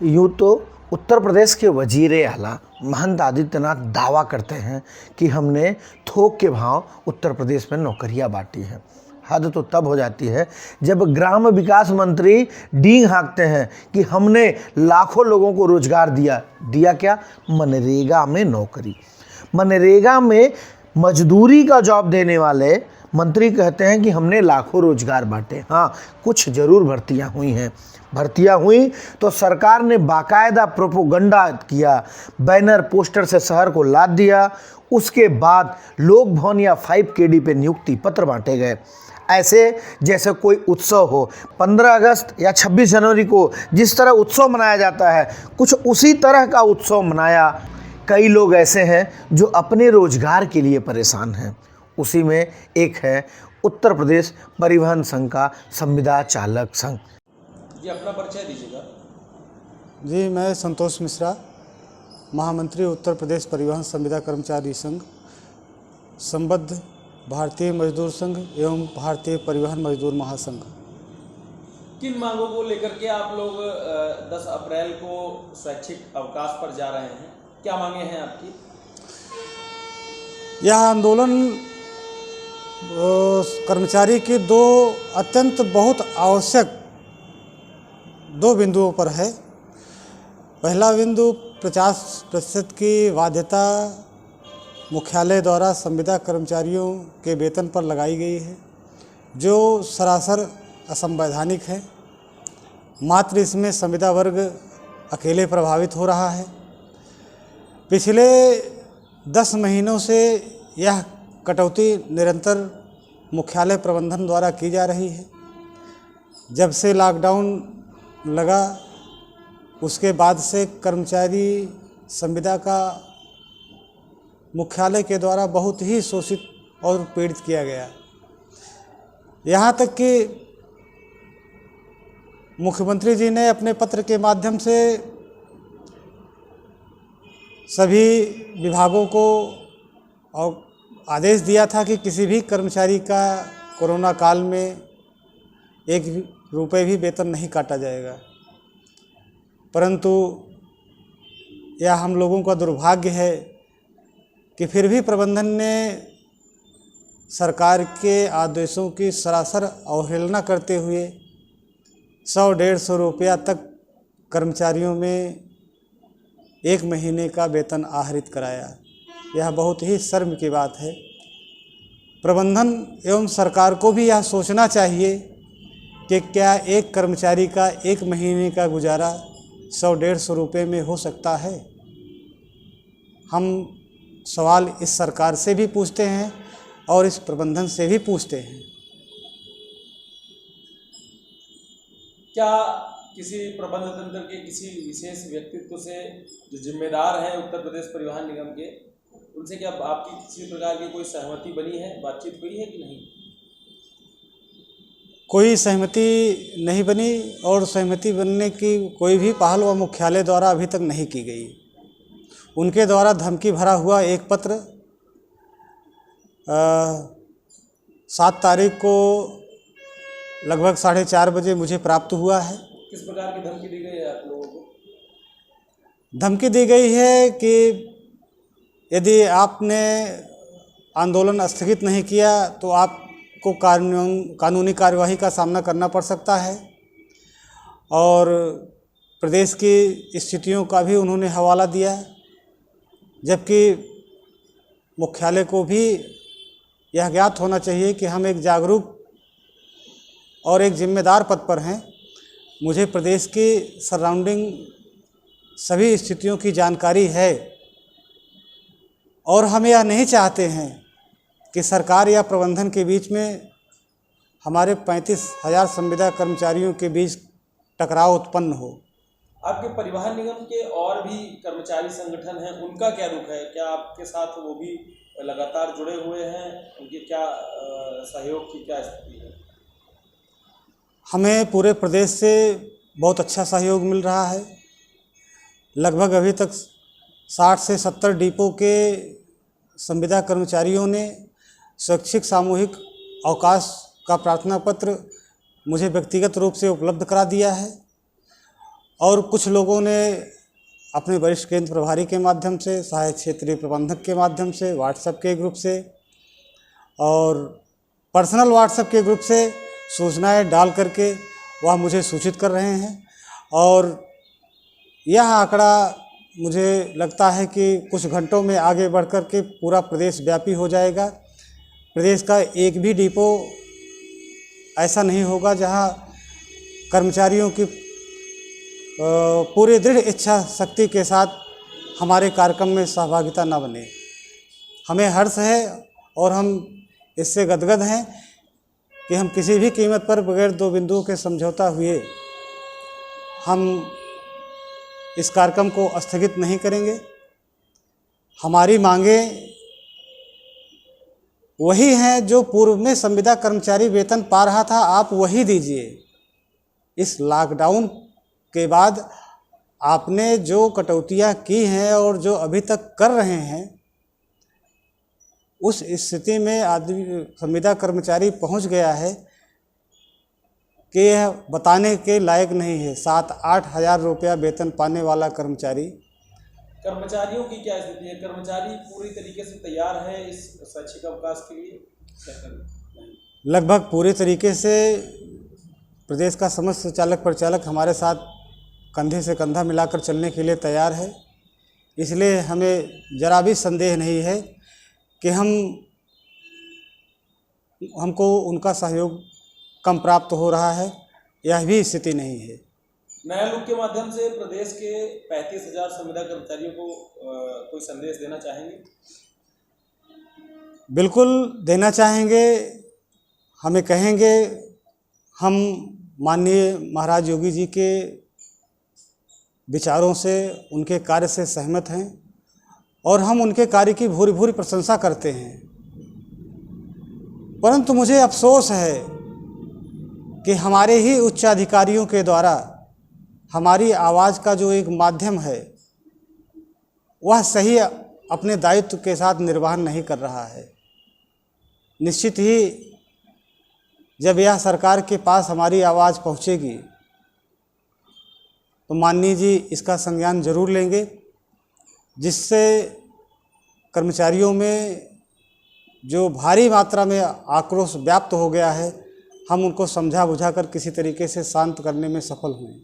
यूँ तो उत्तर प्रदेश के वजीर आला महंत आदित्यनाथ दावा करते हैं कि हमने थोक के भाव उत्तर प्रदेश में नौकरियां बांटी हैं। हद तो तब हो जाती है जब ग्राम विकास मंत्री डींग हाँकते हैं कि हमने लाखों लोगों को रोजगार दिया क्या? मनरेगा में नौकरी। मनरेगा में मजदूरी का जॉब देने वाले मंत्री कहते हैं कि हमने लाखों रोजगार बांटे। हाँ, कुछ जरूर भर्तियां हुई हैं। भर्तियां हुई तो सरकार ने बाकायदा प्रोपोगंडा किया, बैनर पोस्टर से शहर को लाद दिया। उसके बाद लोक भवन या 5KD पे नियुक्ति पत्र बांटे गए, ऐसे जैसे कोई उत्सव हो। 15 अगस्त या 26 जनवरी को जिस तरह उत्सव मनाया जाता है, कुछ उसी तरह का उत्सव मनाया। कई लोग ऐसे हैं जो अपने रोजगार के लिए परेशान हैं। उसी में एक है उत्तर प्रदेश परिवहन संघ का संविदा चालक संघ। जी, अपना परिचय दीजिएगा। जी, मैं संतोष मिश्रा, महामंत्री उत्तर प्रदेश परिवहन संविदा कर्मचारी संघ, संबद्ध भारतीय मजदूर संघ एवं भारतीय परिवहन मजदूर महासंघ। किन मांगों को लेकर के आप लोग 10 अप्रैल को स्वैच्छिक अवकाश पर जा रहे हैं? क्या मांगे हैं आपकी? यह आंदोलन कर्मचारी की दो अत्यंत बहुत आवश्यक दो बिंदुओं पर है। पहला बिंदु 50% की बाध्यता मुख्यालय द्वारा संविदा कर्मचारियों के वेतन पर लगाई गई है, जो सरासर असंवैधानिक है। मात्र इसमें संविदा वर्ग अकेले प्रभावित हो रहा है। पिछले 10 महीनों से यह कटौती निरंतर मुख्यालय प्रबंधन द्वारा की जा रही है। जब से लॉकडाउन लगा उसके बाद से कर्मचारी संविदा का मुख्यालय के द्वारा बहुत ही शोषित और पीड़ित किया गया। यहाँ तक कि मुख्यमंत्री जी ने अपने पत्र के माध्यम से सभी विभागों को और आदेश दिया था कि किसी भी कर्मचारी का कोरोना काल में 1 रुपये भी वेतन नहीं काटा जाएगा। परंतु यह हम लोगों का दुर्भाग्य है कि फिर भी प्रबंधन ने सरकार के आदेशों की सरासर अवहेलना करते हुए 100-150 रुपया तक कर्मचारियों में 1 महीने का वेतन आहरित कराया। यह बहुत ही शर्म की बात है। प्रबंधन एवं सरकार को भी यह सोचना चाहिए कि क्या एक कर्मचारी का 1 महीने का गुजारा 100-150 रुपये में हो सकता है। हम सवाल इस सरकार से भी पूछते हैं और इस प्रबंधन से भी पूछते हैं। क्या किसी प्रबंध तंत्र के किसी विशेष व्यक्तित्व से जो जिम्मेदार हैं उत्तर प्रदेश परिवहन निगम के, उनसे क्या आपकी किसी प्रकार की कोई सहमति बनी है, बातचीत हुई है कि नहीं? कोई सहमति नहीं बनी और सहमति बनने की कोई भी पहल व मुख्यालय द्वारा अभी तक नहीं की गई। उनके द्वारा धमकी भरा हुआ एक पत्र 7 तारीख को लगभग 4:30 बजे मुझे प्राप्त हुआ है। किस प्रकार की धमकी दी गई है आप लोगों को? धमकी दी गई है कि यदि आपने आंदोलन स्थगित नहीं किया तो आपको कानूनी कार्यवाही का सामना करना पड़ सकता है। और प्रदेश की स्थितियों का भी उन्होंने हवाला दिया, जबकि मुख्यालय को भी यह ज्ञात होना चाहिए कि हम एक जागरूक और एक जिम्मेदार पद पर हैं। मुझे प्रदेश की सराउंडिंग सभी स्थितियों की जानकारी है और हम यह नहीं चाहते हैं कि सरकार या प्रबंधन के बीच में हमारे 35,000 संविदा कर्मचारियों के बीच टकराव उत्पन्न हो। आपके परिवहन निगम के और भी कर्मचारी संगठन हैं, उनका क्या रुख है? क्या आपके साथ वो भी लगातार जुड़े हुए हैं? उनके क्या सहयोग की क्या स्थिति है? हमें पूरे प्रदेश से बहुत अच्छा सहयोग मिल रहा है। लगभग अभी तक 60 से 70 डिपो के संविदा कर्मचारियों ने स्वैच्छिक सामूहिक अवकाश का प्रार्थना पत्र मुझे व्यक्तिगत रूप से उपलब्ध करा दिया है और कुछ लोगों ने अपने वरिष्ठ केंद्र प्रभारी के माध्यम से, सहायक क्षेत्रीय प्रबंधक के माध्यम से, व्हाट्सएप के ग्रुप से और पर्सनल व्हाट्सएप के ग्रुप से सूचनाएं डाल करके वह मुझे सूचित कर रहे हैं। और यह आंकड़ा मुझे लगता है कि कुछ घंटों में आगे बढ़ कर के पूरा प्रदेश व्यापी हो जाएगा। प्रदेश का एक भी डिपो ऐसा नहीं होगा जहां कर्मचारियों की पूरी दृढ़ इच्छा शक्ति के साथ हमारे कार्यक्रम में सहभागिता न बने। हमें हर्ष है और हम इससे गदगद हैं कि हम किसी भी कीमत पर बगैर दो बिंदुओं के समझौता हुए हम इस कार्यक्रम को स्थगित नहीं करेंगे। हमारी मांगें वही हैं जो पूर्व में संविदा कर्मचारी वेतन पा रहा था, आप वही दीजिए। इस लॉकडाउन के बाद आपने जो कटौतियां की हैं और जो अभी तक कर रहे हैं, उस स्थिति में आदमी संविदा कर्मचारी पहुंच गया है कि यह बताने के लायक नहीं है। 7-8 हज़ार रुपया वेतन पाने वाला कर्मचारी। कर्मचारियों की क्या स्थिति है? कर्मचारी पूरी तरीके से तैयार है इस शैक्षिक अवकाश के लिए? लगभग पूरे तरीके से प्रदेश का समस्त चालक परिचालक हमारे साथ कंधे से कंधा मिलाकर चलने के लिए तैयार है। इसलिए हमें जरा भी संदेह नहीं है कि हमको उनका सहयोग कम प्राप्त हो रहा है, यह भी स्थिति नहीं है। नया लुक के माध्यम से प्रदेश के 35,000 संविदा कर्मचारियों को कोई संदेश देना चाहेंगे? बिल्कुल देना चाहेंगे। हमें कहेंगे, हम माननीय महाराज योगी जी के विचारों से, उनके कार्य से सहमत हैं और हम उनके कार्य की भूरी भूरी प्रशंसा करते हैं। परंतु मुझे अफसोस है कि हमारे ही उच्चाधिकारियों के द्वारा हमारी आवाज़ का जो एक माध्यम है वह सही अपने दायित्व के साथ निर्वहन नहीं कर रहा है। निश्चित ही जब यह सरकार के पास हमारी आवाज़ पहुंचेगी तो माननीय जी इसका संज्ञान जरूर लेंगे, जिससे कर्मचारियों में जो भारी मात्रा में आक्रोश व्याप्त हो गया है, हम उनको समझा बुझाकर किसी तरीके से शांत करने में सफल हुए,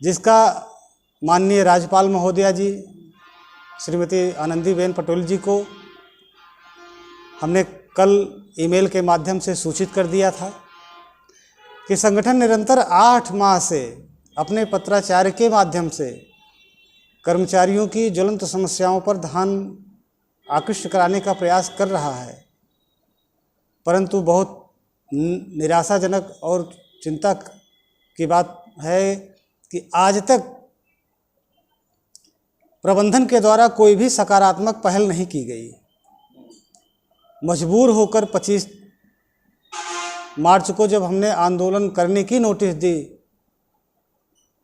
जिसका माननीय राज्यपाल महोदया जी श्रीमती आनंदीबेन पटेल जी को हमने कल ईमेल के माध्यम से सूचित कर दिया था कि संगठन निरंतर 8 माह से अपने पत्राचार के माध्यम से कर्मचारियों की ज्वलंत समस्याओं पर ध्यान आकृष्ट कराने का प्रयास कर रहा है। परंतु बहुत निराशाजनक और चिंता की बात है कि आज तक प्रबंधन के द्वारा कोई भी सकारात्मक पहल नहीं की गई। मजबूर होकर 25 मार्च को जब हमने आंदोलन करने की नोटिस दी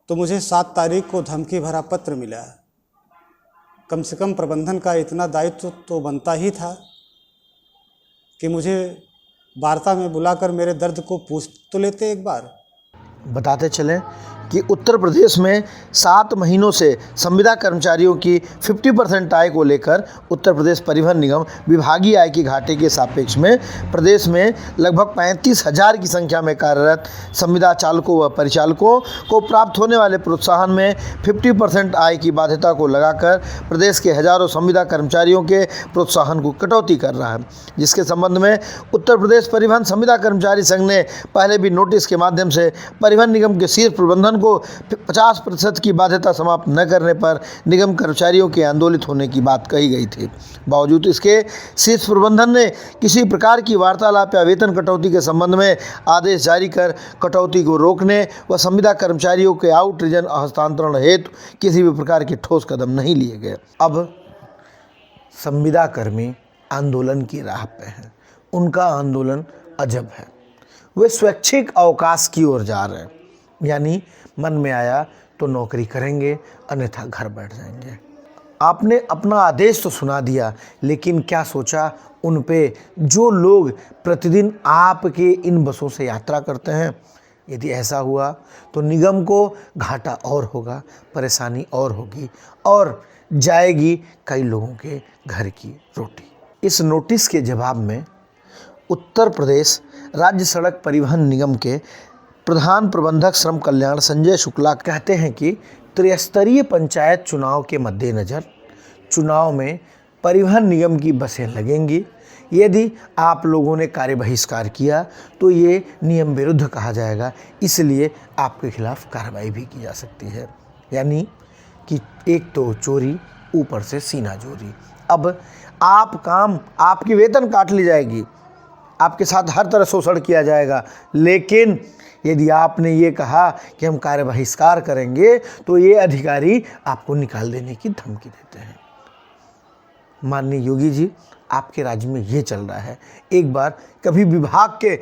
तो मुझे 7 तारीख को धमकी भरा पत्र मिला। कम से कम प्रबंधन का इतना दायित्व तो बनता ही था कि मुझे वार्ता में बुलाकर मेरे दर्द को पूछ तो लेते एक बार। बताते चलें कि उत्तर प्रदेश में 7 महीनों से संविदा कर्मचारियों की 50% आय को लेकर उत्तर प्रदेश परिवहन निगम विभागीय आय की घाटे के सापेक्ष में प्रदेश में लगभग 35,000 की संख्या में कार्यरत संविदा चालकों व परिचालकों को प्राप्त होने वाले प्रोत्साहन में 50% आय की बाध्यता को लगाकर प्रदेश के हजारों संविदा कर्मचारियों के प्रोत्साहन को कटौती कर रहा है, जिसके संबंध में उत्तर प्रदेश परिवहन संविदा कर्मचारी संघ ने पहले भी नोटिस के माध्यम से परिवहन निगम के शीर्ष प्रबंधन को 50% की बाध्यता समाप्त न करने पर निगम कर्मचारियों के आंदोलित होने की बात कही गई थी। बावजूद इसके शीर्ष प्रबंधन ने किसी प्रकार की वार्तालाप या वेतन कटौती के संबंध में आदेश जारी कर कटौती को रोकने व संविदा कर्मचारियों के आउट रीजन हस्तांतरण हेतु किसी भी प्रकार के ठोस कदम नहीं लिए गए। अब संविदा कर्मी आंदोलन की राह पे हैं। उनका आंदोलन अजब है। वे स्वैच्छिक अवकाश की ओर जा रहे हैं, यानी मन में आया तो नौकरी करेंगे, अन्यथा घर बैठ जाएंगे। आपने अपना आदेश तो सुना दिया, लेकिन क्या सोचा उन पे जो लोग प्रतिदिन आपके इन बसों से यात्रा करते हैं? यदि ऐसा हुआ तो निगम को घाटा और होगा, परेशानी और होगी और जाएगी कई लोगों के घर की रोटी। इस नोटिस के जवाब में उत्तर प्रदेश राज्य सड़क परिवहन निगम के प्रधान प्रबंधक श्रम कल्याण संजय शुक्ला कहते हैं कि त्रिस्तरीय पंचायत चुनाव के मद्देनज़र चुनाव में परिवहन निगम की बसें लगेंगी। यदि आप लोगों ने कार्य बहिष्कार किया तो ये नियम विरुद्ध कहा जाएगा, इसलिए आपके खिलाफ कार्रवाई भी की जा सकती है। यानी कि एक तो चोरी, ऊपर से सीना चोरी। अब आपकी वेतन काट ली जाएगी, आपके साथ हर तरह शोषण किया जाएगा, लेकिन यदि आपने ये कहा कि हम कार्य बहिष्कार करेंगे तो ये अधिकारी आपको निकाल देने की धमकी देते हैं। माननीय योगी जी, आपके राज्य में ये चल रहा है। एक बार कभी विभाग के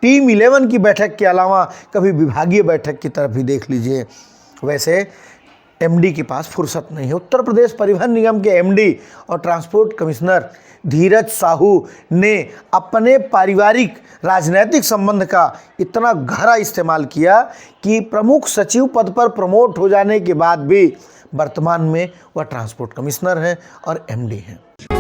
टीम 11 की बैठक के अलावा कभी विभागीय बैठक की तरफ भी देख लीजिए। वैसे एमडी के पास फुर्सत नहीं है। उत्तर प्रदेश परिवहन निगम के एमडी और ट्रांसपोर्ट कमिश्नर धीरज साहू ने अपने पारिवारिक राजनीतिक संबंध का इतना गहरा इस्तेमाल किया कि प्रमुख सचिव पद पर प्रमोट हो जाने के बाद भी वर्तमान में वह ट्रांसपोर्ट कमिश्नर हैं और एमडी हैं।